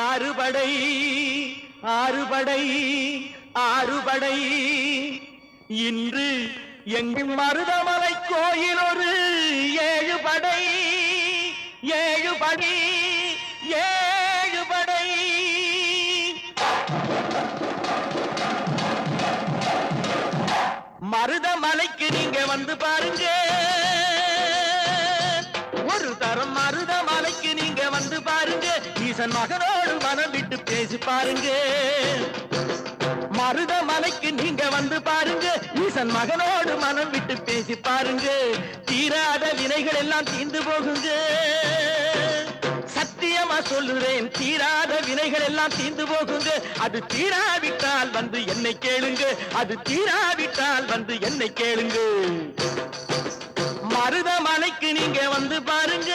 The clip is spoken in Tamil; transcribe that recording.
ஆறுபடை ஆறுபடை ஆறுபடை இன்று எங்கும் மருதமலை கோயில் ஒரு 7 படை 7 படை 7 படை மருதமலைக்கு நீங்க வந்து பாருங்க ஒரு தரம் மருதமலைக்கு நீங்க வந்து பாருங்க ஈசன் மகனோடு மனம் விட்டு பேசி பாருங்க மருதமலைக்கு நீங்க வந்து பாருங்க ஈசன் மகனோடு மனம் விட்டு பேசி பாருங்க தீராத வினைகள் எல்லாம் தீர்ந்து போகுங்க சத்தியமா சொல்லுறேன் தீராத வினைகள் எல்லாம் தீர்ந்து போகுங்க அது தீராவிட்டால் வந்து என்னை கேளுங்க அது தீராவிட்டால் வந்து என்னை கேளுங்க மருதமலைக்கு நீங்க வந்து பாருங்க